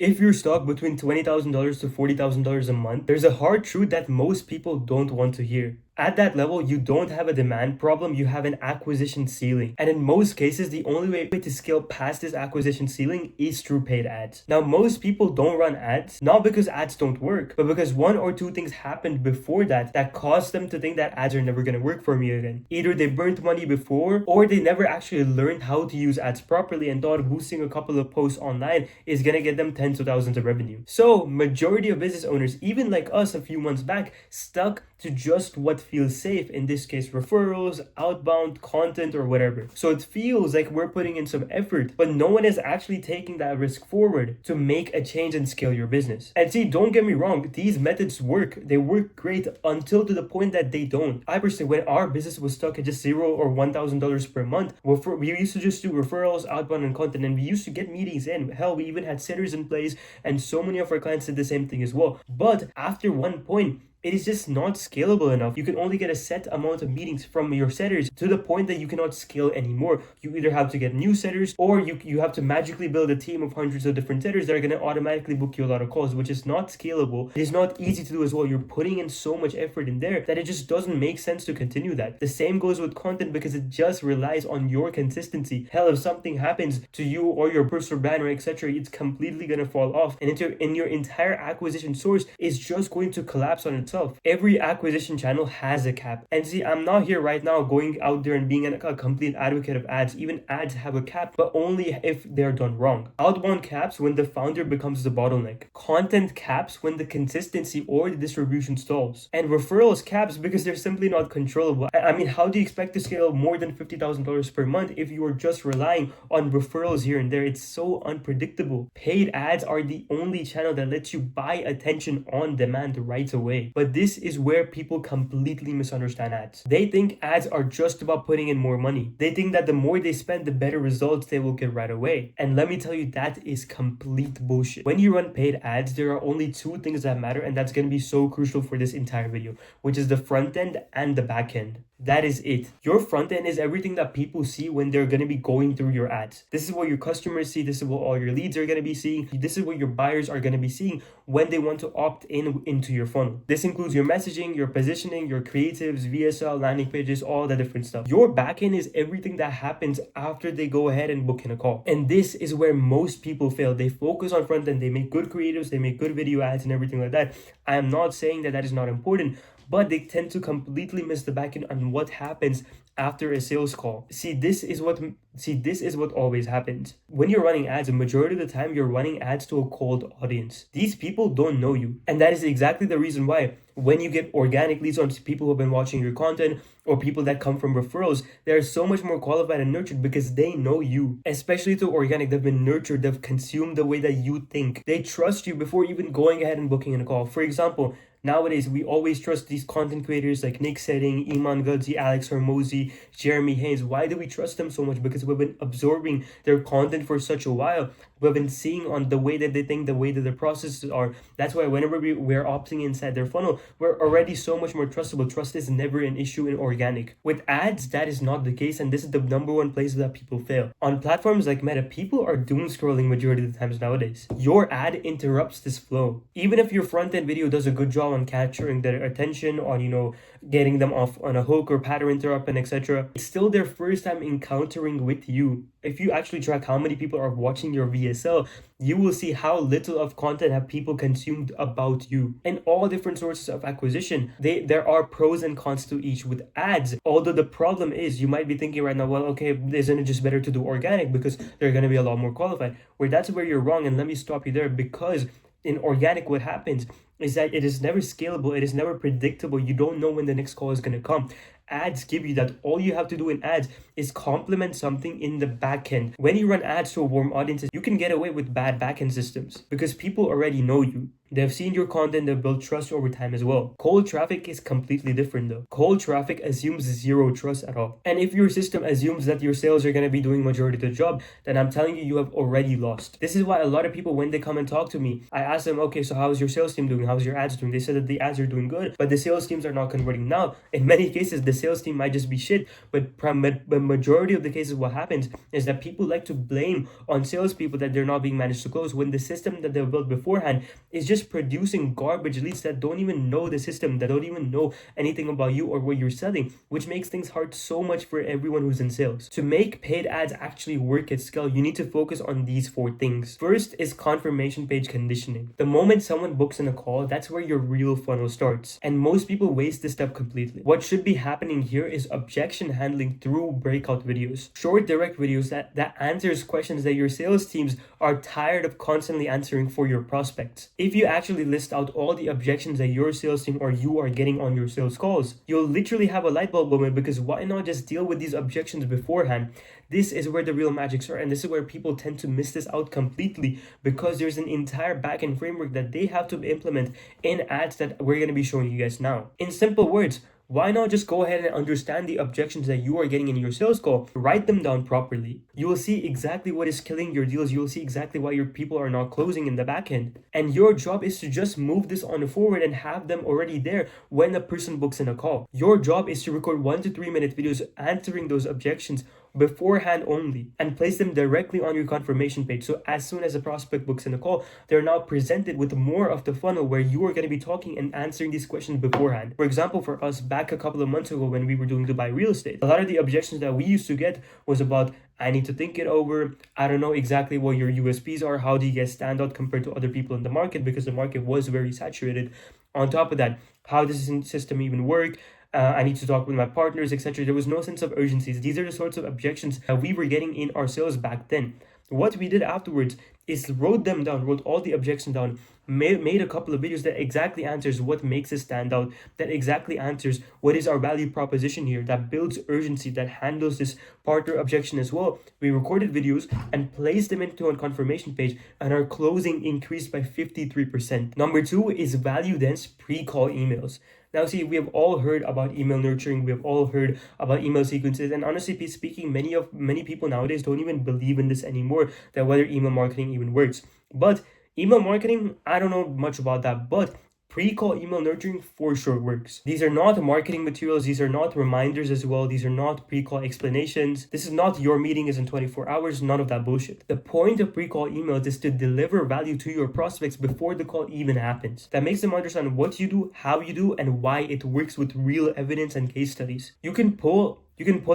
If you're stuck between $20,000 to $40,000 a month, there's a hard truth that most people don't want to hear. At that level, you don't have a demand problem, you have an acquisition ceiling. And in most cases, the only way to scale past this acquisition ceiling is through paid ads. Now, most people don't run ads, not because ads don't work, but because one or two things happened before that caused them to think that ads are never going to work for me again. Either they burnt money before, or they never actually learned how to use ads properly and thought boosting a couple of posts online is going to get them tens of thousands of revenue. So, majority of business owners, even like us a few months back, stuck to just what feels safe, in this case referrals, outbound, content, or whatever. So it feels like we're putting in some effort, but no one is actually taking that risk forward to make a change and scale your business. And see, don't get me wrong, these methods work. They work great until to the point that they don't. I personally, when our business was stuck at just $0 or $1,000 per month, we used to just do referrals, outbound, and content, and we used to get meetings in. Hell, we even had sitters in place, and so many of our clients did the same thing as well. But after one point, it is just not scalable enough. You can only get a set amount of meetings from your setters to the point that you cannot scale anymore. You either have to get new setters, or you have to magically build a team of hundreds of different setters that are going to automatically book you a lot of calls, which is not scalable. It is not easy to do as well. You're putting in so much effort in there that it just doesn't make sense to continue that. The same goes with content, because it just relies on your consistency. Hell, if something happens to you or your personal brand or etc., it's completely going to fall off, and your entire acquisition source is just going to collapse on itself. Every acquisition channel has a cap. And see, I'm not here right now going out there and being a complete advocate of ads. Even ads have a cap, but only if they're done wrong. Outbound caps when the founder becomes the bottleneck. Content caps when the consistency or the distribution stalls. And referrals caps because they're simply not controllable. I mean, how do you expect to scale more than $50,000 per month if you are just relying on referrals here and there? It's so unpredictable. Paid ads are the only channel that lets you buy attention on demand right away. But this is where people completely misunderstand ads. They think ads are just about putting in more money. They think that the more they spend, the better results they will get right away. And let me tell you, that is complete bullshit. When you run paid ads, there are only two things that matter, and that's going to be so crucial for this entire video, which is the front end and the back end. That is it. Your front end is everything that people see when they're going to be going through your ads. This is what your customers see. This is what all your leads are going to be seeing. This is what your buyers are going to be seeing when they want to opt in into your funnel. This includes your messaging, your positioning, your creatives, VSL, landing pages, all that different stuff. Your back end is everything that happens after they go ahead and book in a call. And this is where most people fail. They focus on front end. They make good creatives. They make good video ads and everything like that. I am not saying that is not important, but they tend to completely miss the back end on what happens after a sales call. See, this is what always happens. When you're running ads, a majority of the time you're running ads to a cold audience. These people don't know you. And that is exactly the reason why when you get organic leads on people who have been watching your content or people that come from referrals, they're so much more qualified and nurtured because they know you. Especially to organic, they've been nurtured, they've consumed the way that you think. They trust you before even going ahead and booking in a call. For example, nowadays, we always trust these content creators like Nick Setting, Iman Gudzi, Alex Hormozy, Jeremy Haynes. Why do we trust them so much? Because we've been absorbing their content for such a while. We've been seeing on the way that they think, the way that their processes are. That's why whenever we're opting inside their funnel, we're already so much more trustable. Trust is never an issue in organic. With ads, that is not the case, and this is the number one place that people fail. On platforms like Meta, people are doom scrolling majority of the times nowadays. Your ad interrupts this flow. Even if your front end video does a good job on capturing their attention, on getting them off on a hook or pattern interrupt and etc., it's still their first time encountering with you. If you actually track how many people are watching your VSL, you will see how little of content have people consumed about you. And all different sources of acquisition, there are pros and cons to each. With ads, although the problem is, you might be thinking right now, well, okay, isn't it just better to do organic because they're going to be a lot more qualified? That's where you're wrong, and let me stop you there, because in organic, what happens is that it is never scalable. It is never predictable. You don't know when the next call is going to come. Ads give you that. All you have to do in ads is complement something in the back end. When you run ads to a warm audience, you can get away with bad back end systems because people already know you. They've seen your content, they've built trust over time as well. Cold traffic is completely different though. Cold traffic assumes zero trust at all. And if your system assumes that your sales are going to be doing majority of the job, then I'm telling you, you have already lost. This is why a lot of people, when they come and talk to me, I ask them, okay, so how's your sales team doing? How's your ads doing? They said that the ads are doing good, but the sales teams are not converting. Now, in many cases, the sales team might just be shit, but the majority of the cases, what happens is that people like to blame on salespeople that they're not being managed to close when the system that they've built beforehand is just producing garbage leads that don't even know the system, that don't even know anything about you or what you're selling, which makes things hard so much for everyone who's in sales. To make paid ads actually work at scale, you need to focus on these 4 things. First is confirmation page conditioning. The moment someone books in a call, that's where your real funnel starts. And most people waste this step completely. What should be happening here is objection handling through breakout videos. Short, direct videos that answers questions that your sales teams are tired of constantly answering for your prospects. If you actually list out all the objections that your sales team or you are getting on your sales calls, you'll literally have a light bulb moment, because why not just deal with these objections beforehand? This is where the real magic starts, and this is where people tend to miss this out completely, because there's an entire backend framework that they have to implement in ads that we're going to be showing you guys now. In simple words, why not just go ahead and understand the objections that you are getting in your sales call, write them down properly. You will see exactly what is killing your deals. You will see exactly why your people are not closing in the back end. And your job is to just move this on forward and have them already there when a person books in a call. Your job is to record 1 to 3 minute videos answering those objections beforehand only, and place them directly on your confirmation page. So as soon as a prospect books in a call, they're now presented with more of the funnel where you are going to be talking and answering these questions beforehand. For example, for us back a couple of months ago when we were doing Dubai real estate, a lot of the objections that we used to get was about, I need to think it over. I don't know exactly what your USPs are. How do you guys stand out compared to other people in the market? Because the market was very saturated. On top of that, how does this system even work? I need to talk with my partners, etc. There was no sense of urgencies. These are the sorts of objections that we were getting in our sales back then. What we did afterwards is wrote all the objections down, made a couple of videos that exactly answers what makes us stand out, that exactly answers what is our value proposition here, that builds urgency, that handles this partner objection as well. We recorded videos and placed them into a confirmation page, and our closing increased by 53%. Number 2 is value dense pre-call emails. Now, see, we have all heard about email nurturing. We have all heard about email sequences. And honestly speaking, many people nowadays don't even believe in this anymore, that whether email marketing even works. But email marketing, I don't know much about that. But pre-call email nurturing for sure works. These are not marketing materials. These are not reminders as well. These are not pre-call explanations. This is not your meeting is in 24 hours. None of that bullshit. The point of pre-call emails is to deliver value to your prospects before the call even happens. That makes them understand what you do, how you do, and why it works with real evidence and case studies. You can pull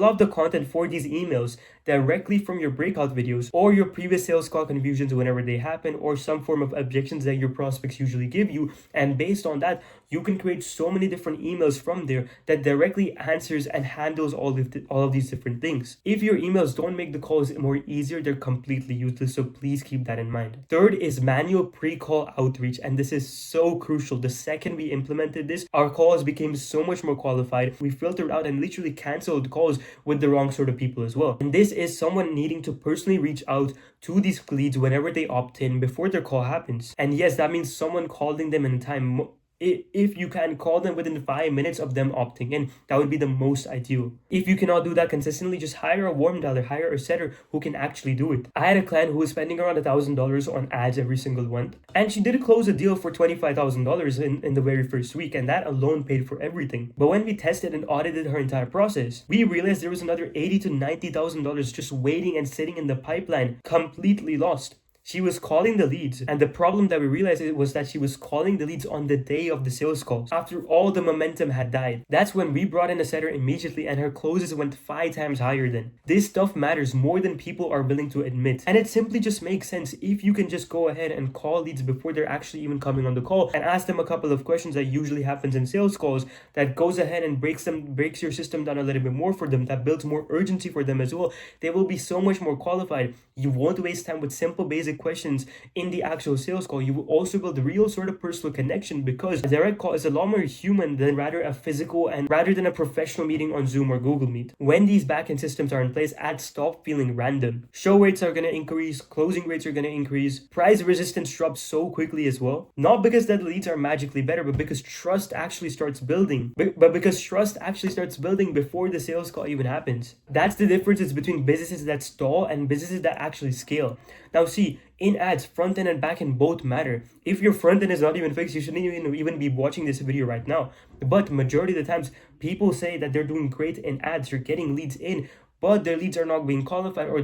out the content for these emails directly from your breakout videos or your previous sales call confusions whenever they happen, or some form of objections that your prospects usually give you. And based on that, you can create so many different emails from there that directly answers and handles all of these different things. If your emails don't make the calls more easier, they're completely useless. So please keep that in mind. Third is manual pre-call outreach. And this is so crucial. The second we implemented this, our calls became so much more qualified. We filtered out and literally canceled calls with the wrong sort of people as well. And this is someone needing to personally reach out to these leads whenever they opt in before their call happens. And yes, that means someone calling them in time. If you can call them within 5 minutes of them opting in, that would be the most ideal. If you cannot do that consistently, just hire a warm dialer, hire a setter who can actually do it. I had a client who was spending around $1,000 on ads every single month, and she did close a deal for $25,000 in the very first week, and that alone paid for everything. But when we tested and audited her entire process, we realized there was another $80,000 to $90,000 just waiting and sitting in the pipeline, completely lost. She was calling the leads, and the problem that we realized was that she was calling the leads on the day of the sales calls after all the momentum had died. That's when we brought in a setter immediately, and her closes went 5 times higher then. This stuff matters more than people are willing to admit, and it simply just makes sense if you can just go ahead and call leads before they're actually even coming on the call and ask them a couple of questions that usually happens in sales calls that goes ahead and breaks your system down a little bit more for them, that builds more urgency for them as well. They will be so much more qualified. You won't waste time with simple basic basic questions in the actual sales call, you will also build a real sort of personal connection, because a direct call is a lot more human than rather a physical and rather than a professional meeting on Zoom or Google Meet. When these backend systems are in place, ads stop feeling random. Show rates are going to increase, closing rates are going to increase, price resistance drops so quickly as well. Not because that leads are magically better, but because trust actually starts building. But because trust actually starts building before the sales call even happens. That's the difference between businesses that stall and businesses that actually scale. Now see, in ads, front end and back end both matter. If your front end is not even fixed, you shouldn't even be watching this video right now. But majority of the times, people say that they're doing great in ads, you're getting leads in, but their leads are not being qualified, or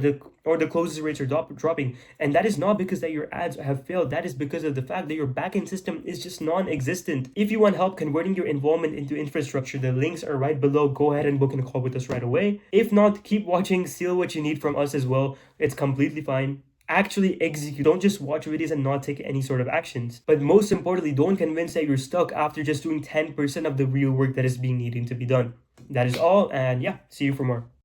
the closes rates are dropping. And that is not because that your ads have failed. That is because of the fact that your backend system is just non-existent. If you want help converting your involvement into infrastructure, the links are right below. Go ahead and book a call with us right away. If not, keep watching, steal what you need from us as well. It's completely fine. Actually execute. Don't just watch videos and not take any sort of actions. But most importantly, don't convince that you're stuck after just doing 10% of the real work that is being needing to be done. That is all, and yeah, see you for more.